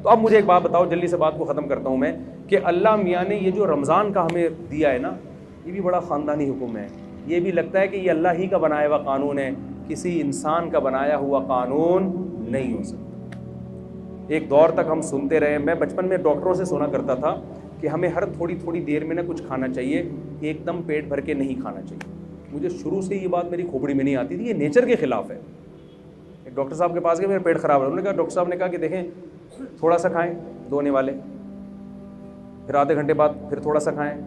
तो अब मुझे एक बात बताओ, जल्दी से बात को ख़त्म करता हूँ मैं, कि अल्लाह मियाँ ने ये जो रमज़ान का हमें दिया है ना, ये भी बड़ा ख़ानदानी हुक्म है। ये भी लगता है कि ये अल्लाह ही का बनाया हुआ कानून है, किसी इंसान का बनाया हुआ कानून नहीं हो सकता। एक दौर तक हम सुनते रहे, मैं बचपन में डॉक्टरों से सुना करता था कि हमें हर थोड़ी थोड़ी देर में ना कुछ खाना चाहिए, एकदम पेट भर के नहीं खाना चाहिए। मुझे शुरू से ये बात मेरी खोपड़ी में नहीं आती थी, ये नेचर के ख़िलाफ़ है। एक डॉक्टर साहब के पास गए, मेरा पेट ख़राब है, उन्होंने कहा, डॉक्टर साहब ने कहा कि देखें थोड़ा सा खाएं, 2 आने वाले, फिर आधे घंटे बाद फिर थोड़ा सा खाएं,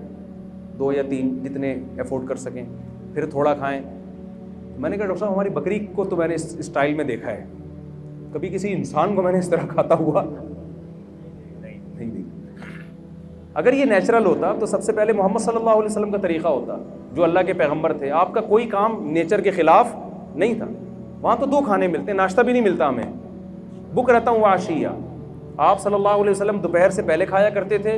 2 या 3 जितने अफोर्ड कर सकें, फिर थोड़ा खाएं। मैंने कहा, डॉक्टर साहब हमारी बकरी को तो मैंने इस स्टाइल में देखा है, कभी किसी इंसान को मैंने इस तरह खाता हुआ नहीं। अगर ये नेचुरल होता तो सबसे पहले मोहम्मद सल्लल्लाहु अलैहि वसल्लम का तरीक़ा होता, जो अल्लाह के पैगंबर थे। आपका कोई काम नेचर के ख़िलाफ़ नहीं था। वहाँ तो 2 खाने मिलते, नाश्ता भी नहीं मिलता हमें, बुक रहता हूँ आशिया। आप सल्लल्लाहु अलैहि वसल्लम दोपहर से पहले खाया करते थे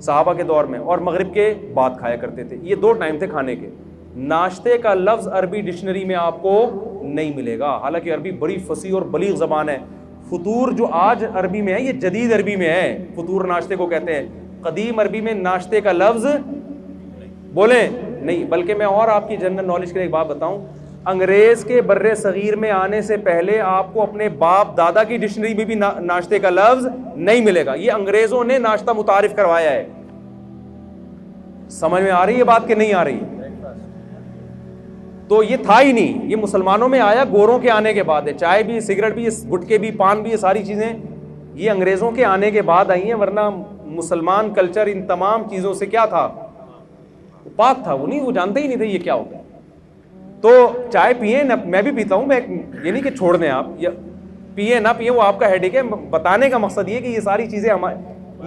सहाबा के दौर में, और मगरिब के बाद खाया करते थे। ये 2 टाइम थे खाने के। नाश्ते का लफ्ज़ अरबी डिक्शनरी में आपको नहीं मिलेगा, हालांकि अरबी बड़ी फसी और बलीग ज़बान है। फतूर जो आज अरबी में है, ये जदीद अरबी में है, फतूर नाश्ते को कहते हैं। कदीम अरबी में नाश्ते का लफ्ज़ बोले नहीं। बल्कि मैं और आपकी जनरल नॉलेज के लिए एक बात बताऊं, अंग्रेज़ के बर्रे सगीर में आने से पहले आपको अपने बाप दादा की डिक्शनरी में भी नाश्ते का लफ्ज़ नहीं मिलेगा। ये अंग्रेज़ों ने नाश्ता मुतारिफ करवाया है। समझ में आ रही है बात कि नहीं आ रही? तो ये था ही नहीं, ये मुसलमानों में आया गोरों के आने के बाद है। चाय भी, सिगरेट भी, गुटके भी, पान भी, ये सारी चीज़ें ये अंग्रेज़ों के आने के बाद आई हैं। वरना मुसलमान कल्चर इन तमाम चीज़ों से क्या था, पाक था। वो जानते ही नहीं थे ये क्या होता है। तो चाय पिए ना, मैं भी पीता हूँ, मैं ये नहीं कि छोड़ दें आप, या पिए ना पिए वो आपका हेडेक है। बताने का मकसद ये कि ये सारी चीज़ें हमारे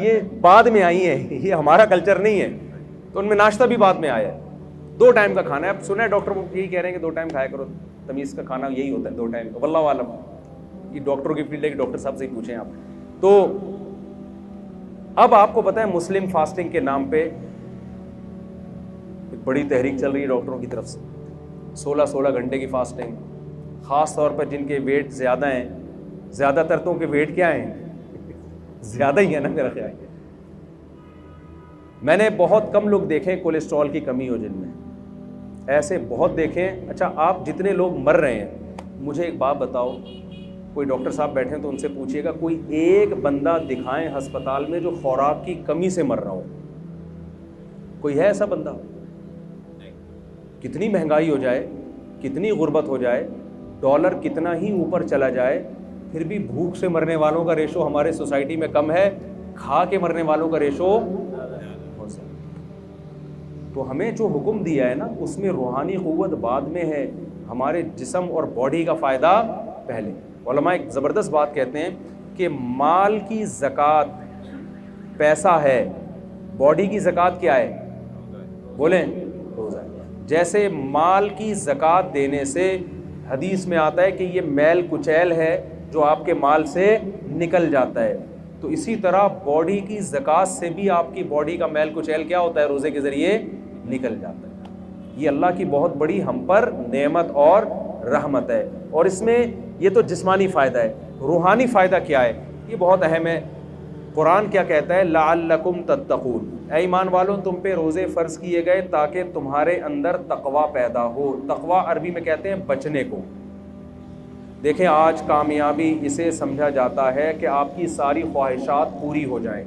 ये बाद में आई हैं, ये हमारा कल्चर नहीं है। तो उनमें नाश्ता भी बाद में आया है। 2 टाइम का खाना है। अब सुना है डॉक्टर वो यही कह रहे हैं कि 2 टाइम खाया करो, तमीज़ का खाना यही होता है 2 टाइम। वल्लाहु आलम, ये डॉक्टरों की फील्ड है कि डॉक्टर साहब से ही पूछें आप। तो अब आपको पता है मुस्लिम फास्टिंग के नाम पे एक बड़ी तहरीक चल रही है डॉक्टरों की तरफ से। 16-16 घंटे की फास्टिंग, ख़ास तौर पर जिनके वेट ज़्यादा हैं। ज़्यादातर तो के वेट क्या हैं, ज़्यादा ही है ना मेरा ख्याल। मैंने बहुत कम लोग देखे कोलेस्ट्रॉल की कमी हो जिनमें, ऐसे बहुत देखे। अच्छा, आप जितने लोग मर रहे हैं, मुझे एक बात बताओ, कोई डॉक्टर साहब बैठे हैं तो उनसे पूछिएगा, कोई एक बंदा दिखाएं अस्पताल में जो खुराक की कमी से मर रहा हो? कोई है ऐसा बंदा? कितनी महंगाई हो जाए, कितनी गुर्बत हो जाए, डॉलर कितना ही ऊपर चला जाए, फिर भी भूख से मरने वालों का रेशो हमारे सोसाइटी में कम है, खा के मरने वालों का रेशो। तो हमें जो हुक्म दिया है ना, उसमें रूहानी क़ुव्वत बाद में है, हमारे जिस्म और बॉडी का फ़ायदा पहले। उलमा एक ज़बरदस्त बात कहते हैं कि माल की ज़कात पैसा है, बॉडी की ज़कात क्या है? बोलें, रोज़ा। जैसे माल की ज़कात देने से हदीस में आता है कि ये मैल कुचैल है जो आपके माल से निकल जाता है, तो इसी तरह बॉडी की ज़कात से भी आपकी बॉडी का मैल कुचैल क्या होता है, रोज़े के ज़रिए निकल जाता है। ये अल्लाह की बहुत बड़ी हम पर नेमत और रहमत है। और इसमें ये तो जिस्मानी फ़ायदा है, रूहानी फ़ायदा क्या है, ये बहुत अहम है। कुरान क्या कहता है, लअल्लकुम तत्तकून, ऐ ईमान वालों तुम पे रोज़े फ़र्ज़ किए गए ताकि तुम्हारे अंदर तक़वा पैदा हो। तक़वा अरबी में कहते हैं बचने को। देखें, आज कामयाबी इसे समझा जाता है कि आपकी सारी ख्वाहिशात पूरी हो जाएं।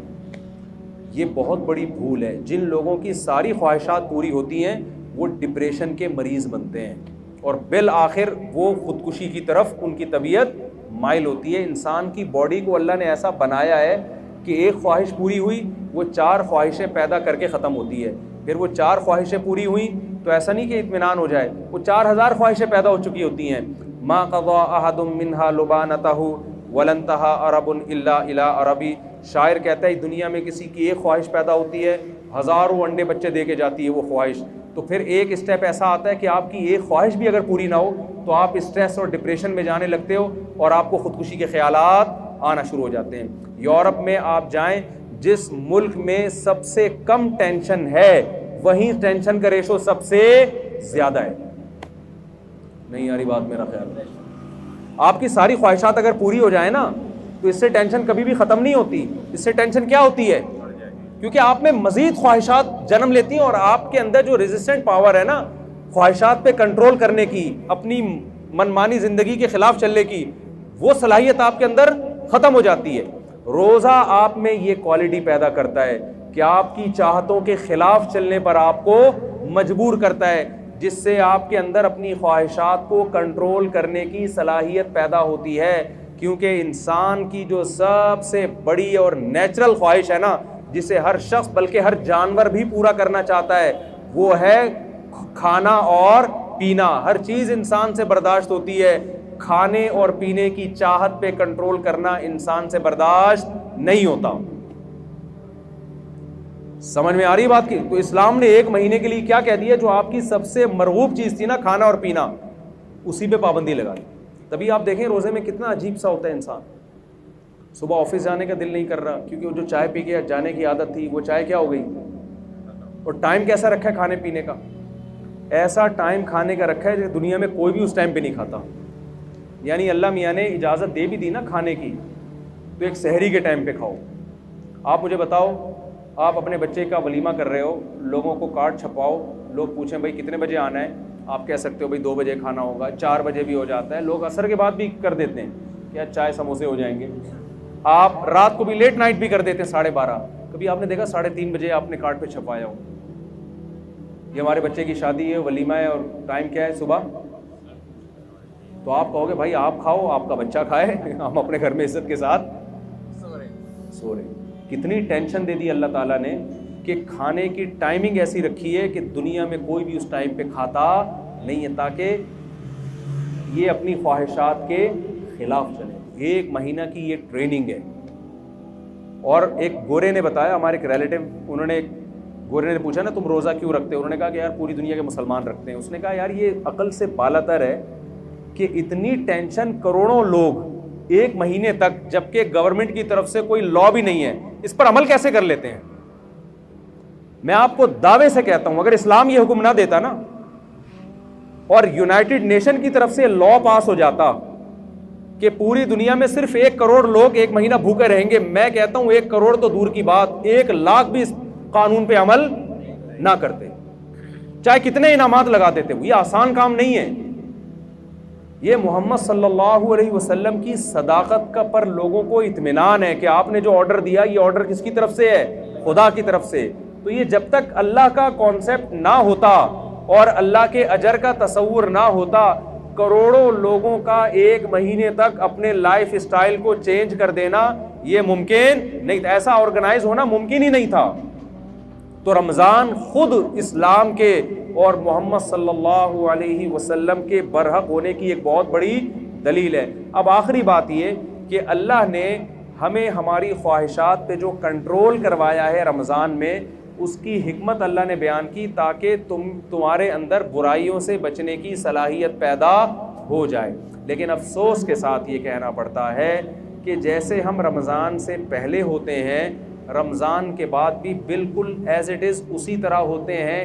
ये बहुत बड़ी भूल है। जिन लोगों की सारी ख्वाहिशात पूरी होती हैं वो डिप्रेशन के मरीज़ बनते हैं और बिल आखिर वो ख़ुदकुशी की तरफ उनकी तबीयत माइल होती है। इंसान की बॉडी को अल्लाह ने ऐसा बनाया है कि एक ख्वाहिश पूरी हुई, वो 4 ख्वाहिशें पैदा करके ख़त्म होती है। फिर वो 4 ख्वाहिशें पूरी हुई तो ऐसा नहीं कि इत्मीनान हो जाए, वो 4000 ख्वाहिशें पैदा हो चुकी होती हैं। मा क़ज़ा अहदुम मिन्हा लुबानतहु वलंतहा अरबुन इल्ला इला अरबी। शायर कहता है दुनिया में किसी की एक ख्वाहिश पैदा होती है, हज़ारों अंडे बच्चे दे के जाती है वो ख्वाहिश। तो फिर एक स्टेप ऐसा आता है कि आपकी एक ख्वाहिश भी अगर पूरी ना हो तो आप स्ट्रेस और डिप्रेशन में जाने लगते हो और आपको ख़ुदकुशी के ख़यालात आना शुरू हो जाते हैं। यूरोप में आप जाएं, जिस मुल्क में सबसे कम टेंशन है वहीं टेंशन का रेशो सबसे ज़्यादा है। नहीं यारी बात, मेरा ख्याल है आपकी सारी ख्वाहिशात अगर पूरी हो जाए ना तो इससे टेंशन कभी भी ख़त्म नहीं होती। इससे टेंशन क्या होती है? क्योंकि आप में मज़ीद ख्वाहिशात जन्म लेती हैं और आपके अंदर जो रेजिस्टेंट पावर है ना ख्वाहिशात पे कंट्रोल करने की, अपनी मनमानी ज़िंदगी के ख़िलाफ़ चलने की, वो सलाहियत आपके अंदर ख़त्म हो जाती है। रोज़ा आप में ये क्वालिटी पैदा करता है कि आपकी चाहतों के ख़िलाफ़ चलने पर आपको मजबूर करता है, जिससे आपके अंदर अपनी ख्वाहिशात को कंट्रोल करने की सलाहियत पैदा होती है। क्योंकि इंसान की जो सबसे बड़ी और नेचुरल ख्वाहिश है ना, जिसे हर शख्स बल्कि हर जानवर भी पूरा करना चाहता है, वो है खाना और पीना। हर चीज़ इंसान से बर्दाश्त होती है, खाने और पीने की चाहत पे कंट्रोल करना इंसान से बर्दाश्त नहीं होता। समझ में आ रही बात की? तो इस्लाम ने 1 महीने के लिए क्या कह दिया? जो आपकी सबसे मरगूब चीज़ थी ना, खाना और पीना, उसी पे पाबंदी लगा दी। तभी आप देखें रोज़े में कितना अजीब सा होता है इंसान। सुबह ऑफिस जाने का दिल नहीं कर रहा क्योंकि वो जो चाय पी के जाने की आदत थी वो चाय क्या हो गई। और टाइम कैसा रखा है खाने पीने का? ऐसा टाइम खाने का रखा है जो दुनिया में कोई भी उस टाइम पे नहीं खाता। यानी अल्लाह मियाँ ने इजाज़त दे भी दी ना खाने की, तो एक सहरी के टाइम पे खाओ। आप मुझे बताओ, आप अपने बच्चे का वलीमा कर रहे हो, लोगों को कार्ड छपवाओ, लोग पूछें भाई कितने बजे आना है, आप कह सकते हो भाई 2 बजे खाना होगा, 4 बजे भी हो जाता है, लोग असर के बाद भी कर देते हैं क्या चाय समोसे हो जाएंगे। आप रात को भी लेट नाइट भी कर देते हैं 12:30। कभी आपने देखा 3:30 बजे आपने कार्ड पे छपाया हो? ये हमारे बच्चे की शादी है, वलीमा है, और टाइम क्या है? सुबह। तो आप कहोगे भाई आप खाओ, आपका बच्चा खाए, हम अपने घर में इज्जत के साथ सो रहे। कितनी टेंशन दे दी अल्लाह ताला ने कि खाने की टाइमिंग ऐसी रखी है कि दुनिया में कोई भी उस टाइम पे खाता नहीं है, ताकि ये अपनी ख्वाहिशात के खिलाफ चले। 1 महीना की ये ट्रेनिंग है। और एक गोरे ने बताया, हमारे एक रिलेटिव, गोरे ने पूछा ना तुम रोज़ा क्यों रखते हो? उन्होंने कहा कि यार पूरी दुनिया के मुसलमान रखते हैं। उसने कहा यार ये अकल से बालातर है कि इतनी टेंशन करोड़ों लोग 1 महीने तक, जबकि गवर्नमेंट की तरफ से कोई लॉ भी नहीं है, इस पर अमल कैसे कर लेते हैं? मैं आपको दावे से कहता हूं अगर इस्लाम ये हुक्म ना देता ना और यूनाइटेड नेशन की तरफ से लॉ पास हो जाता कि पूरी दुनिया में सिर्फ 1 करोड़ लोग 1 महीना भूखे रहेंगे, मैं कहता हूं 1 करोड़ तो दूर की बात, 1 लाख भी इस कानून पे अमल ना करते, चाहे कितने इनामात लगा देते। ये आसान काम नहीं है। ये मोहम्मद सल्लल्लाहु अलैहि वसल्लम की सदाकत का पर लोगों को इत्मीनान है कि आपने जो ऑर्डर दिया ये ऑर्डर किसकी तरफ से है? खुदा की तरफ से। तो ये जब तक अल्लाह का कॉन्सेप्ट ना होता और अल्लाह के अजर का तसव्वुर ना होता, करोड़ों लोगों का 1 महीने तक अपने लाइफ स्टाइल को चेंज कर देना ये मुमकिन नहीं था। ऐसा ऑर्गेनाइज होना मुमकिन ही नहीं था। तो रमज़ान खुद इस्लाम के और मोहम्मद सल्लल्लाहु अलैहि वसल्लम के बरहक होने की एक बहुत बड़ी दलील है। अब आखिरी बात ये कि अल्लाह ने हमें हमारी ख्वाहिशात पे जो कंट्रोल करवाया है रमज़ान में, उसकी हिकमत अल्लाह ने बयान की ताकि तुम्हारे अंदर बुराइयों से बचने की सलाहियत पैदा हो जाए। लेकिन अफसोस के साथ ये कहना पड़ता है कि जैसे हम रमज़ान से पहले होते हैं, रमज़ान के बाद भी बिल्कुल एज इट इज़ उसी तरह होते हैं।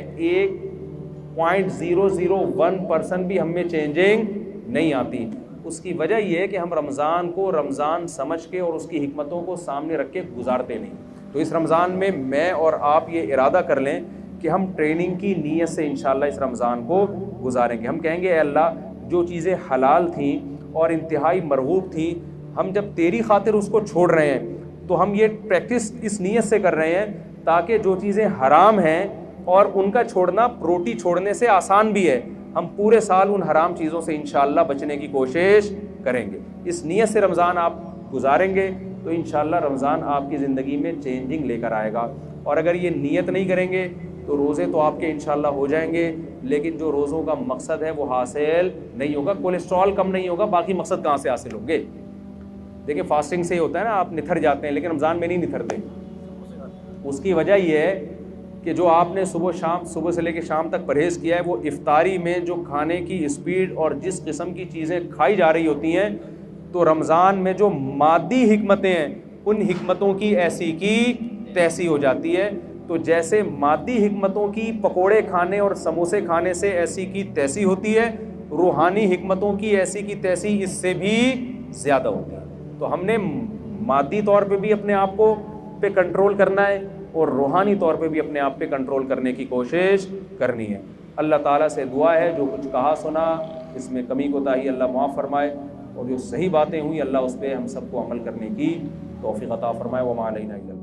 1.001% भी हम में चेंजिंग नहीं आती। उसकी वजह यह है कि हम रमज़ान को रमज़ान समझ के और उसकी हिकमतों को सामने रख के गुजारते नहीं। तो इस रमज़ान में मैं और आप ये इरादा कर लें कि हम ट्रेनिंग की नीयत से इंशाअल्लाह इस रमज़ान को गुजारेंगे। हम कहेंगे अल्लाह जो चीज़ें हलाल थीं और इंतहाई मरगूब थीं, हम जब तेरी खातिर उसको छोड़ रहे हैं तो हम ये प्रैक्टिस इस नीयत से कर रहे हैं ताकि जो चीज़ें हराम हैं और उनका छोड़ना रोटी छोड़ने से आसान भी है, हम पूरे साल उन हराम चीज़ों से इंशाअल्लाह बचने की कोशिश करेंगे। इस नीयत से रमज़ान आप गुजारेंगे तो इंशाअल्लाह रमज़ान आपकी ज़िंदगी में चेंजिंग लेकर आएगा। और अगर ये नीयत नहीं करेंगे तो रोज़े तो आपके इंशाअल्लाह हो जाएंगे, लेकिन जो रोज़ों का मकसद है वो हासिल नहीं होगा। कोलेस्ट्रॉल कम नहीं होगा, बाकी मकसद कहाँ से हासिल होंगे? देखिए फास्टिंग से ही होता है ना, आप निथर जाते हैं, लेकिन रमज़ान में नहीं निथरते। उसकी वजह यह है कि जो आपने सुबह से लेकर शाम तक परहेज़ किया है, वो इफ्तारी में जो खाने की स्पीड और जिस किस्म की चीज़ें खाई जा रही होती हैं, तो रमज़ान में जो मादी हिकमतें हैं उन हिकमतों की ऐसी की तैसी हो जाती है। तो जैसे मादी हिकमतों की पकोड़े खाने और समोसे खाने से ऐसी की तैसी होती है, रूहानी हिकमतों की ऐसी की तैसी इससे भी ज़्यादा होती है। तो हमने मादी तौर पे भी अपने आप को पे कंट्रोल करना है और रूहानी तौर पे भी अपने आप पे कंट्रोल करने की कोशिश करनी है। अल्लाह ताला से दुआ है जो कुछ कहा सुना इसमें कमी कोताही अल्लाह माफ़ फरमाए, और जो सही बातें हुई अल्लाह उस पर हम सबको अमल करने की तौफीक अता फरमाए। व मा अलैना इल्ला